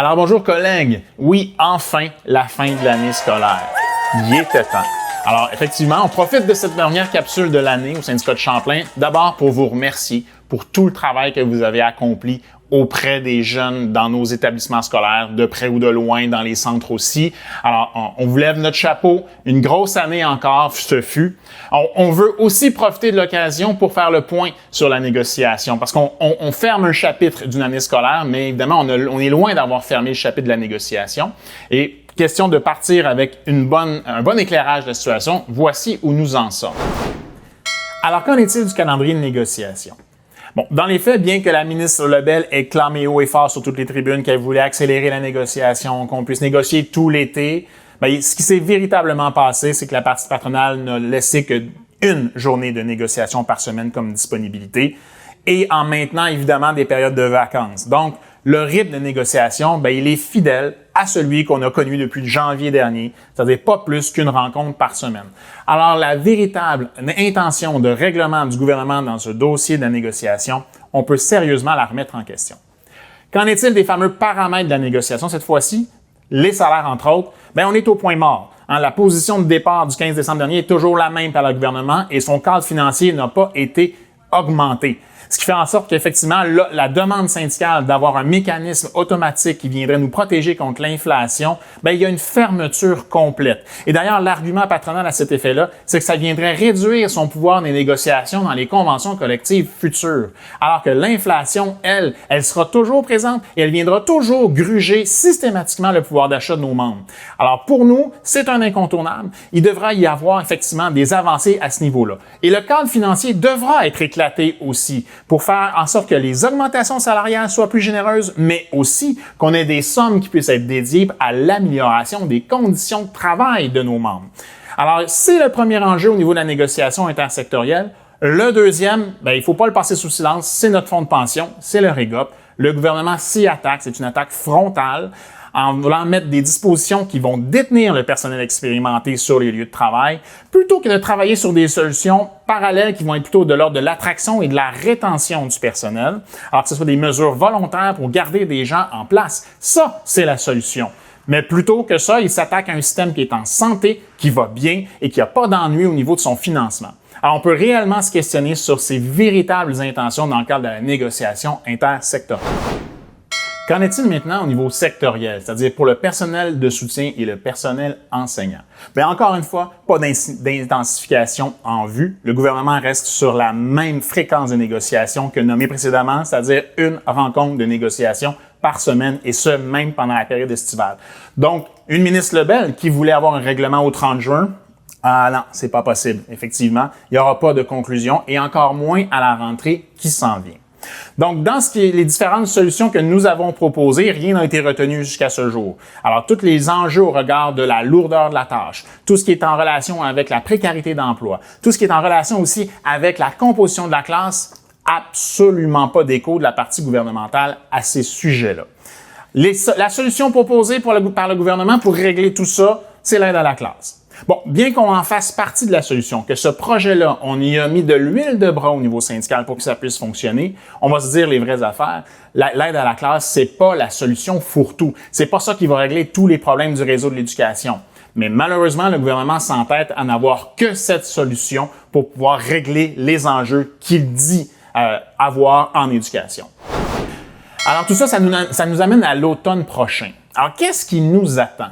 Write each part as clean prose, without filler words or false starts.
Alors bonjour collègues, oui, enfin la fin de l'année scolaire. Il était temps. Alors effectivement, on profite de cette dernière capsule de l'année au syndicat de Champlain, d'abord pour vous remercier pour tout le travail que vous avez accompli auprès des jeunes dans nos établissements scolaires, de près ou de loin, dans les centres aussi. Alors, on vous lève notre chapeau. Une grosse année encore, ce fut. On veut aussi profiter de l'occasion pour faire le point sur la négociation, parce qu'on ferme un chapitre d'une année scolaire, mais évidemment, on est loin d'avoir fermé le chapitre de la négociation. Et question de partir avec un bon éclairage de la situation, voici où nous en sommes. Alors, qu'en est-il du calendrier de négociation? Bon, dans les faits, bien que la ministre Lebel ait clamé haut et fort sur toutes les tribunes qu'elle voulait accélérer la négociation, qu'on puisse négocier tout l'été, ce qui s'est véritablement passé, c'est que la partie patronale n'a laissé qu'une journée de négociation par semaine comme disponibilité et en maintenant évidemment des périodes de vacances. Donc, le rythme de négociation, il est fidèle à celui qu'on a connu depuis janvier dernier, c'est-à-dire pas plus qu'une rencontre par semaine. Alors, la véritable intention de règlement du gouvernement dans ce dossier de la négociation, on peut sérieusement la remettre en question. Qu'en est-il des fameux paramètres de la négociation cette fois-ci? Les salaires, entre autres, on est au point mort. La position de départ du 15 décembre dernier est toujours la même par le gouvernement et son cadre financier n'a pas été augmenté. Ce qui fait en sorte qu'effectivement, la demande syndicale d'avoir un mécanisme automatique qui viendrait nous protéger contre l'inflation, il y a une fermeture complète. Et d'ailleurs, l'argument patronal à cet effet-là, c'est que ça viendrait réduire son pouvoir des négociations dans les conventions collectives futures. Alors que l'inflation, elle sera toujours présente et elle viendra toujours gruger systématiquement le pouvoir d'achat de nos membres. Alors pour nous, c'est un incontournable. Il devra y avoir effectivement des avancées à ce niveau-là. Et le cadre financier devra être éclaté aussi, pour faire en sorte que les augmentations salariales soient plus généreuses, mais aussi qu'on ait des sommes qui puissent être dédiées à l'amélioration des conditions de travail de nos membres. Alors, c'est le premier enjeu au niveau de la négociation intersectorielle. Le deuxième, il ne faut pas le passer sous silence, c'est notre fonds de pension, c'est le REGOP. Le gouvernement s'y attaque, c'est une attaque frontale, en voulant mettre des dispositions qui vont détenir le personnel expérimenté sur les lieux de travail, plutôt que de travailler sur des solutions parallèles qui vont être plutôt de l'ordre de l'attraction et de la rétention du personnel, alors que ce soit des mesures volontaires pour garder des gens en place. Ça, c'est la solution. Mais plutôt que ça, il s'attaque à un système qui est en santé, qui va bien et qui n'a pas d'ennui au niveau de son financement. Alors, on peut réellement se questionner sur ses véritables intentions dans le cadre de la négociation intersectorielle. Qu'en est-il maintenant au niveau sectoriel, c'est-à-dire pour le personnel de soutien et le personnel enseignant? Encore une fois, pas d'intensification en vue. Le gouvernement reste sur la même fréquence de négociation que nommée précédemment, c'est-à-dire une rencontre de négociation par semaine et ce, même pendant la période estivale. Donc, une ministre Lebel qui voulait avoir un règlement au 30 juin, non, c'est pas possible. Effectivement, il n'y aura pas de conclusion et encore moins à la rentrée qui s'en vient. Donc, dans les différentes solutions que nous avons proposées, rien n'a été retenu jusqu'à ce jour. Alors, tous les enjeux au regard de la lourdeur de la tâche, tout ce qui est en relation avec la précarité d'emploi, tout ce qui est en relation aussi avec la composition de la classe, absolument pas d'écho de la partie gouvernementale à ces sujets-là. La solution proposée par le gouvernement pour régler tout ça, c'est l'aide à la classe. Bon, bien qu'on en fasse partie de la solution, que ce projet-là, on y a mis de l'huile de bras au niveau syndical pour que ça puisse fonctionner, on va se dire les vraies affaires. L'aide à la classe, c'est pas la solution fourre-tout. C'est pas ça qui va régler tous les problèmes du réseau de l'éducation. Mais malheureusement, le gouvernement s'entête à n'avoir que cette solution pour pouvoir régler les enjeux qu'il dit avoir en éducation. Alors tout ça, ça nous amène à l'automne prochain. Alors qu'est-ce qui nous attend?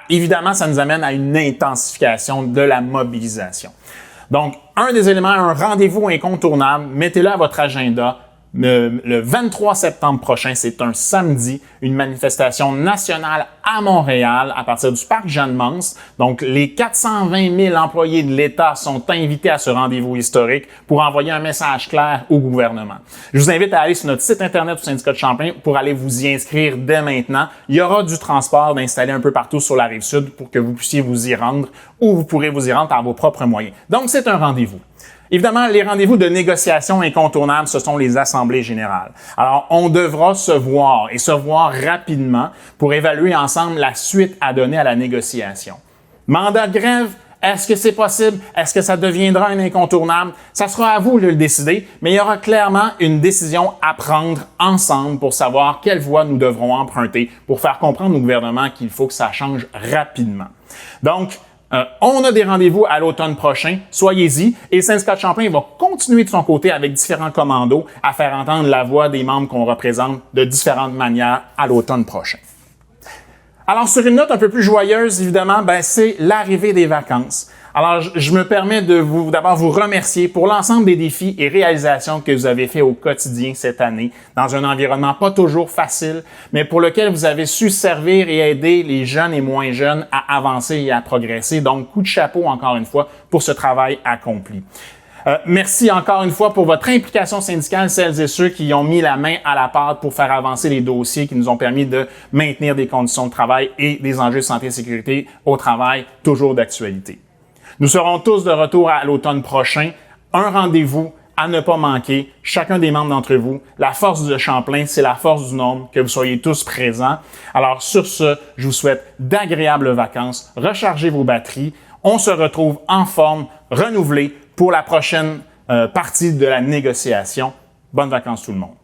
Évidemment, ça nous amène à une intensification de la mobilisation. Donc, un des éléments, un rendez-vous incontournable, mettez-le à votre agenda. Le 23 septembre prochain, c'est un samedi, une manifestation nationale à Montréal à partir du parc Jeanne-Mance. Donc, les 420 000 employés de l'État sont invités à ce rendez-vous historique pour envoyer un message clair au gouvernement. Je vous invite à aller sur notre site Internet du syndicat de Champlain pour aller vous y inscrire dès maintenant. Il y aura du transport d'installer un peu partout sur la Rive-Sud pour que vous puissiez vous y rendre ou vous pourrez vous y rendre par vos propres moyens. Donc, c'est un rendez-vous. Évidemment, les rendez-vous de négociation incontournables, ce sont les assemblées générales. Alors, on devra se voir et se voir rapidement pour évaluer ensemble la suite à donner à la négociation. Mandat de grève, Est-ce que c'est possible? Est-ce que ça deviendra un incontournable? Ça sera à vous de le décider, mais il y aura clairement une décision à prendre ensemble pour savoir quelle voie nous devrons emprunter pour faire comprendre au gouvernement qu'il faut que ça change rapidement. Donc, on a des rendez-vous à l'automne prochain, soyez-y, et le syndicat de Champlain va continuer de son côté avec différents commandos à faire entendre la voix des membres qu'on représente de différentes manières à l'automne prochain. Alors, sur une note un peu plus joyeuse, évidemment, c'est l'arrivée des vacances. Alors, je me permets de d'abord vous remercier pour l'ensemble des défis et réalisations que vous avez fait au quotidien cette année, dans un environnement pas toujours facile, mais pour lequel vous avez su servir et aider les jeunes et moins jeunes à avancer et à progresser. Donc, coup de chapeau encore une fois pour ce travail accompli. Merci encore une fois pour votre implication syndicale, celles et ceux qui ont mis la main à la pâte pour faire avancer les dossiers qui nous ont permis de maintenir des conditions de travail et des enjeux de santé et sécurité au travail toujours d'actualité. Nous serons tous de retour à l'automne prochain. Un rendez-vous à ne pas manquer, chacun des membres d'entre vous. La force de Champlain, c'est la force du nombre, que vous soyez tous présents. Alors sur ce, je vous souhaite d'agréables vacances, rechargez vos batteries. On se retrouve en forme, renouvelée, pour la prochaine partie de la négociation. Bonnes vacances tout le monde.